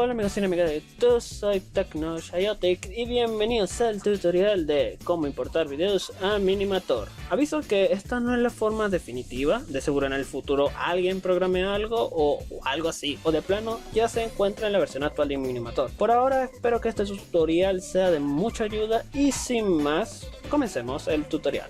Hola amigos y amigas de YouTube, soy TecnoChaotic y bienvenidos al tutorial de cómo importar videos a Minimator. Aviso que esta no es la forma definitiva, de seguro en el futuro alguien programe algo o algo así, o de plano ya se encuentra en la versión actual de Minimator. Por ahora espero que este tutorial sea de mucha ayuda y sin más, comencemos el tutorial.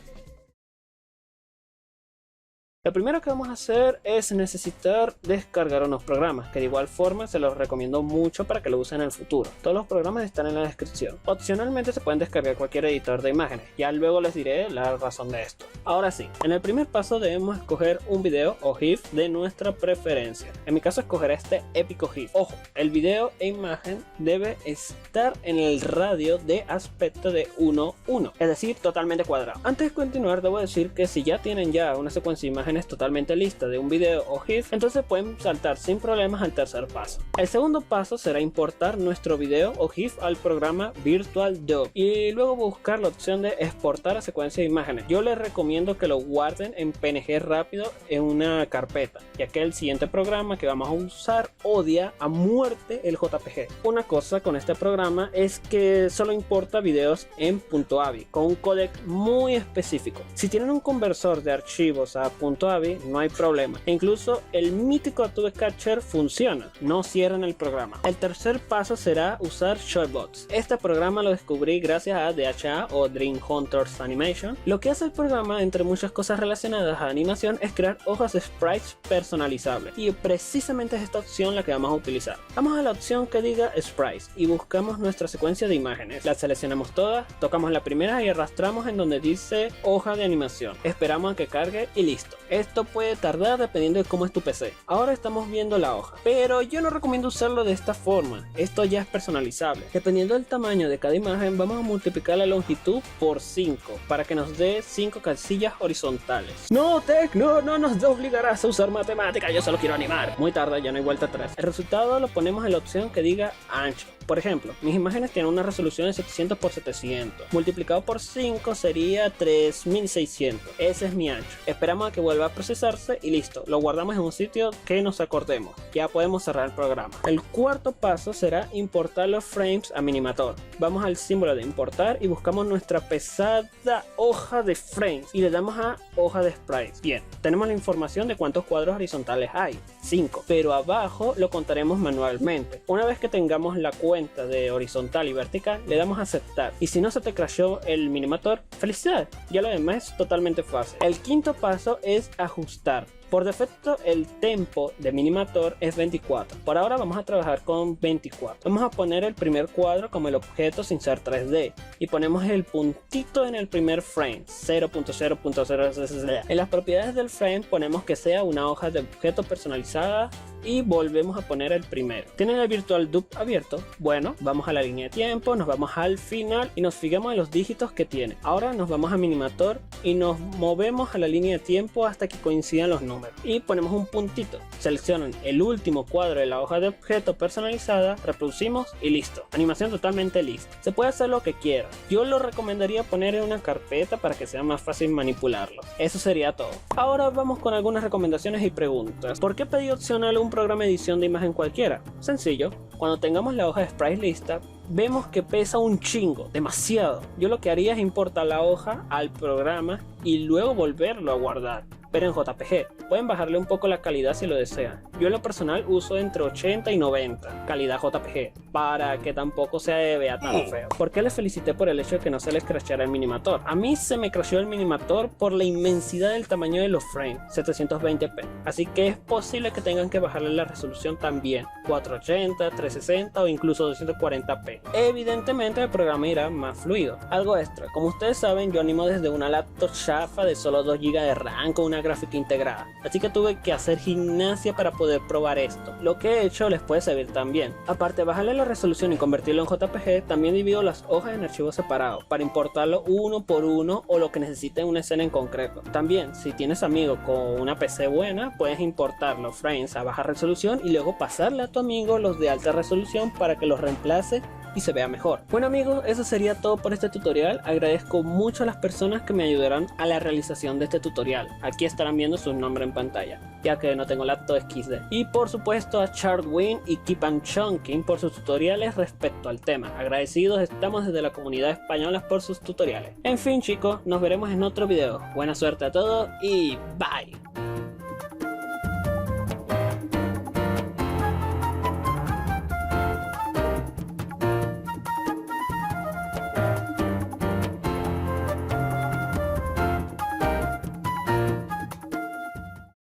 Lo primero que vamos a hacer es necesitar descargar unos programas, que de igual forma se los recomiendo mucho para que lo usen en el futuro. Todos los programas están en la descripción. Opcionalmente se pueden descargar cualquier editor de imágenes, ya luego les diré la razón de esto. Ahora sí, en el primer paso debemos escoger un video o GIF de nuestra preferencia. En mi caso escogeré este épico GIF. Ojo, el video e imagen debe estar en el radio de aspecto de 1:1, es decir, totalmente cuadrado. Antes de continuar debo decir que si ya tienen ya una secuencia de imágenes totalmente lista de un video o GIF, entonces pueden saltar sin problemas al tercer paso. El segundo paso será importar nuestro video o GIF al programa Virtual DOP y luego buscar la opción de exportar a secuencia de imágenes. Yo les recomiendo que lo guarden en PNG rápido en una carpeta, ya que el siguiente programa que vamos a usar odia a muerte el JPG. Una cosa con este programa es que solo importa videos en .avi con un códec muy específico. Si tienen un conversor de archivos a .avi no hay problema, e incluso el mítico Adobe Catcher funciona, no cierran el programa. El tercer paso será usar Shotbots. Este programa lo descubrí gracias a DHA o Dream Hunters Animation. Lo que hace el programa, entre muchas cosas relacionadas a animación, es crear hojas de sprites personalizables, y precisamente es esta opción la que vamos a utilizar. Vamos a la opción que diga Sprites y buscamos nuestra secuencia de imágenes. La seleccionamos todas, tocamos la primera y arrastramos en donde dice hoja de animación. Esperamos a que cargue y listo. Esto puede tardar dependiendo de cómo es tu PC. Ahora estamos viendo la hoja, pero yo no recomiendo usarlo de esta forma. Esto ya es personalizable. Dependiendo del tamaño de cada imagen, vamos a multiplicar la longitud por 5 para que nos dé 5 casillas horizontales. No, Tech, no nos obligarás a usar matemática, yo solo quiero animar. Muy tarde, ya no hay vuelta atrás. El resultado lo ponemos en la opción que diga ancho. Por ejemplo, mis imágenes tienen una resolución de 700 x 700. Multiplicado por 5 sería 3600. Ese es mi ancho. Esperamos a que vuelva a procesarse y listo. Lo guardamos en un sitio que nos acordemos. Ya podemos cerrar el programa. El cuarto paso será importar los frames a Minimator. Vamos al símbolo de importar y buscamos nuestra pesada hoja de frames y le damos a hoja de sprites. Bien, tenemos la información de cuántos cuadros horizontales hay. 5. Pero abajo lo contaremos manualmente. Una vez que tengamos la cuenta de horizontal y vertical, le damos a aceptar, y si no se te crashó el Minimator, felicidades, ya lo demás es totalmente fácil. El quinto paso es ajustar. Por defecto el tempo de Minimator es 24. Por ahora vamos a trabajar con 24. Vamos a poner el primer cuadro como el objeto sin ser 3D y ponemos el puntito en el primer frame 0.0.0. En las propiedades del frame ponemos que sea una hoja de objeto personalizada y volvemos a poner el primero. ¿Tienen el Virtual DOP abierto? Bueno, vamos a la línea de tiempo, nos vamos al final y nos fijamos en los dígitos que tiene. Ahora nos vamos a Minimator y nos movemos a la línea de tiempo hasta que coincidan los números y ponemos un puntito. Seleccionan el último cuadro de la hoja de objeto personalizada, reproducimos y listo. Animación totalmente lista. Se puede hacer lo que quiera. Yo lo recomendaría poner en una carpeta para que sea más fácil manipularlo. Eso sería todo. Ahora vamos con algunas recomendaciones y preguntas. ¿Por qué pedir opcional un programa de edición de imagen cualquiera? Sencillo, cuando tengamos la hoja de sprite lista, vemos que pesa un chingo, demasiado. Yo lo que haría es importar la hoja al programa y luego volverlo a guardar, pero en JPG. Pueden bajarle un poco la calidad si lo desean. Yo en lo personal uso entre 80 y 90 calidad JPG para que tampoco se vea tan feo. ¿Por qué les felicité por el hecho de que no se les crashara el Minimator? A mí se me crashó el Minimator por la inmensidad del tamaño de los frames, 720p. Así que es posible que tengan que bajarle la resolución también, 480, 360 o incluso 240p. Evidentemente el programa irá más fluido. Algo extra, como ustedes saben, yo animo desde una laptop chafa de solo 2 GB de RAM con una gráfica integrada, así que tuve que hacer gimnasia para poder probar esto. Lo que he hecho les puede servir también. Aparte de bajarle la resolución y convertirlo en JPG, también divido las hojas en archivos separados para importarlo uno por uno o lo que necesite en una escena en concreto. También, si tienes amigos con una PC buena, puedes importar los frames a baja resolución y luego pasarle a tu amigo los de alta resolución para que los reemplace y se vea mejor. Bueno amigos, eso sería todo por este tutorial. Agradezco mucho a las personas que me ayudaron a la realización de este tutorial. Aquí estarán viendo su nombre en pantalla, ya que no tengo laptop XD. Y por supuesto a Chartwin y Keep on Chunking por sus tutoriales respecto al tema. Agradecidos estamos desde la comunidad española por sus tutoriales. En fin chicos, nos veremos en otro video. Buena suerte a todos y bye.